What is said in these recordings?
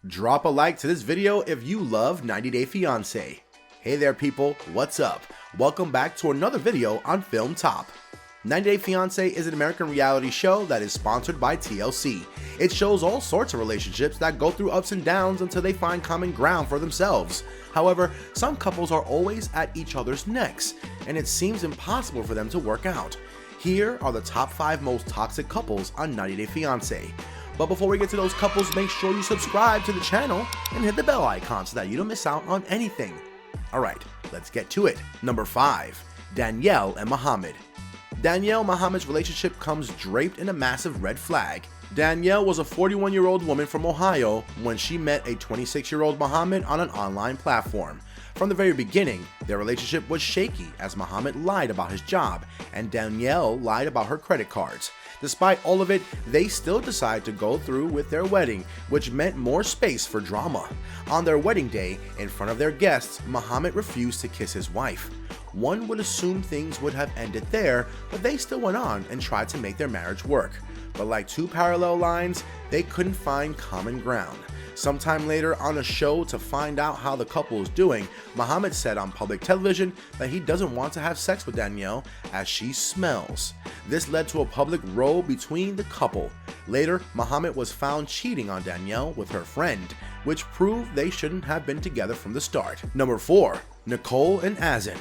Drop a like to this video if you love 90 Day Fiance. Hey there people, what's up? Welcome back to another video on Film Top. 90 Day Fiance is an American reality show that is sponsored by TLC. It shows all sorts of relationships that go through ups and downs until they find common ground for themselves. However, some couples are always at each other's necks, and it seems impossible for them to work out. Here are the top 5 most toxic couples on 90 Day Fiance. But before we get to those couples, make sure you subscribe to the channel and hit the bell icon so that you don't miss out on anything. Alright, let's get to it. Number 5. Danielle and Mohammed. Danielle and Mohammed's relationship comes draped in a massive red flag. Danielle was a 41-year-old woman from Ohio when she met a 26-year-old Mohammed on an online platform. From the very beginning, their relationship was shaky as Mohammed lied about his job and Danielle lied about her credit cards. Despite all of it, they still decided to go through with their wedding, which meant more space for drama. On their wedding day, in front of their guests, Mohammed refused to kiss his wife. One would assume things would have ended there, but they still went on and tried to make their marriage work. But like two parallel lines, they couldn't find common ground. Sometime later on a show to find out how the couple is doing, Mohammed said on public television that he doesn't want to have sex with Danielle as she smells. This led to a public row between the couple. Later, Mohammed was found cheating on Danielle with her friend, which proved they shouldn't have been together from the start. Number 4. Nicole and Azin.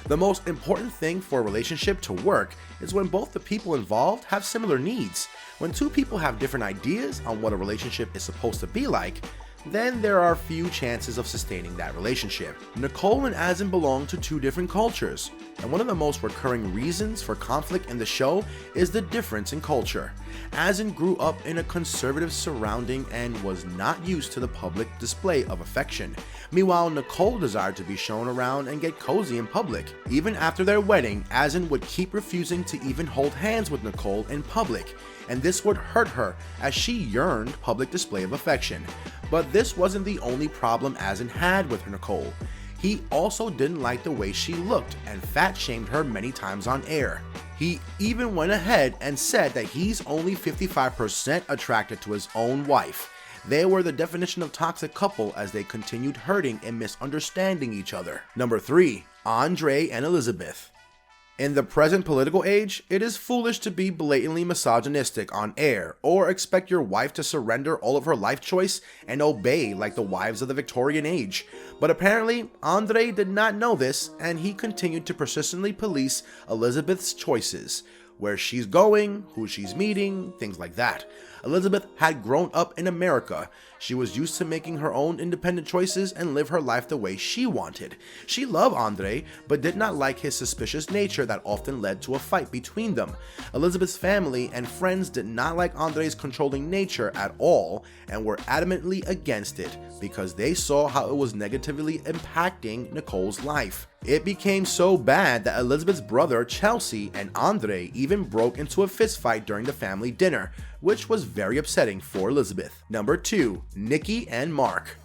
The most important thing for a relationship to work is when both the people involved have similar needs. When two people have different ideas on what a relationship is supposed to be like, then there are few chances of sustaining that relationship. Nicole and Azin belong to two different cultures, and one of the most recurring reasons for conflict in the show is the difference in culture. Azin grew up in a conservative surrounding and was not used to the public display of affection. Meanwhile, Nicole desired to be shown around and get cozy in public. Even after their wedding, Azin would keep refusing to even hold hands with Nicole in public, and this would hurt her as she yearned public display of affection. But this wasn't the only problem Azin had with Nicole. He also didn't like the way she looked and fat-shamed her many times on air. He even went ahead and said that he's only 55% attracted to his own wife. They were the definition of toxic couple as they continued hurting and misunderstanding each other. Number 3. Andre and Elizabeth. In the present political age, it is foolish to be blatantly misogynistic on air or expect your wife to surrender all of her life choice and obey like the wives of the Victorian age. But apparently, Andre did not know this, and he continued to persistently police Elizabeth's choices, where she's going, who she's meeting, things like that. Elizabeth had grown up in America. She was used to making her own independent choices and live her life the way she wanted. She loved Andre, but did not like his suspicious nature that often led to a fight between them. Elizabeth's family and friends did not like Andre's controlling nature at all and were adamantly against it because they saw how it was negatively impacting Nicole's life. It became so bad that Elizabeth's brother Chelsea and Andre even broke into a fistfight during the family dinner, which was very upsetting for Elizabeth. Number 2. Nikki and Mark.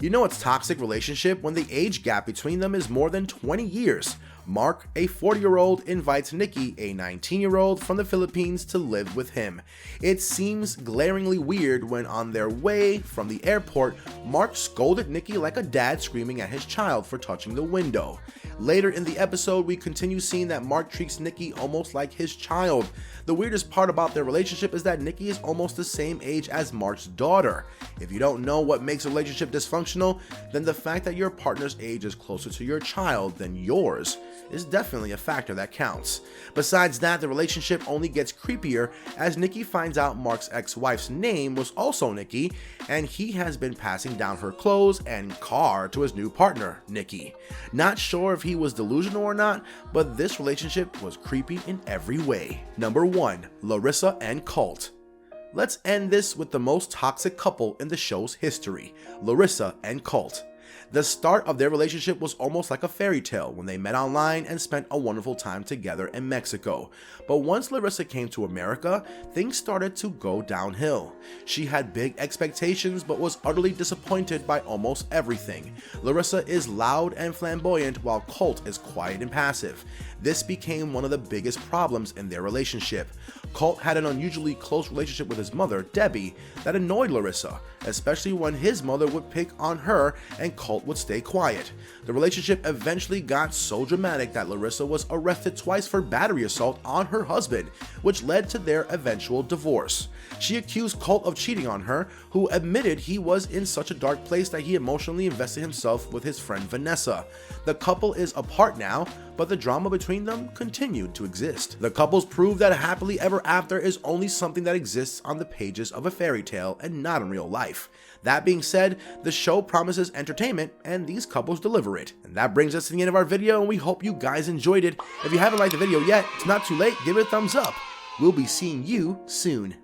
You know it's toxic relationship when the age gap between them is more than 20 years. Mark, a 40-year-old, invites Nikki, a 19-year-old from the Philippines, to live with him. It seems glaringly weird when on their way from the airport, Mark scolded Nikki like a dad screaming at his child for touching the window. Later in the episode, we continue seeing that Mark treats Nikki almost like his child. The weirdest part about their relationship is that Nikki is almost the same age as Mark's daughter. If you don't know what makes a relationship dysfunctional, then the fact that your partner's age is closer to your child than yours is definitely a factor that counts. Besides that, the relationship only gets creepier as Nikki finds out Mark's ex-wife's name was also Nikki, and he has been passing down her clothes and car to his new partner, Nikki. Not sure if he was delusional or not, but this relationship was creepy in every way. Number 1. Larissa and Colt. Let's end this with the most toxic couple in the show's history, Larissa and Colt. The start of their relationship was almost like a fairy tale when they met online and spent a wonderful time together in Mexico. But once Larissa came to America, things started to go downhill. She had big expectations but was utterly disappointed by almost everything. Larissa is loud and flamboyant while Colt is quiet and passive. This became one of the biggest problems in their relationship. Colt had an unusually close relationship with his mother, Debbie, that annoyed Larissa. especially when his mother would pick on her and Colt would stay quiet. The relationship eventually got so dramatic that Larissa was arrested twice for battery assault on her husband, which led to their eventual divorce. She accused Colt of cheating on her, who admitted he was in such a dark place that he emotionally invested himself with his friend Vanessa. The couple is apart now, but the drama between them continued to exist. The couples proved that happily ever after is only something that exists on the pages of a fairy tale and not in real life. That being said, the show promises entertainment and these couples deliver it. And that brings us to the end of our video, and we hope you guys enjoyed it. If you haven't liked the video yet, it's not too late, give it a thumbs up. We'll be seeing you soon.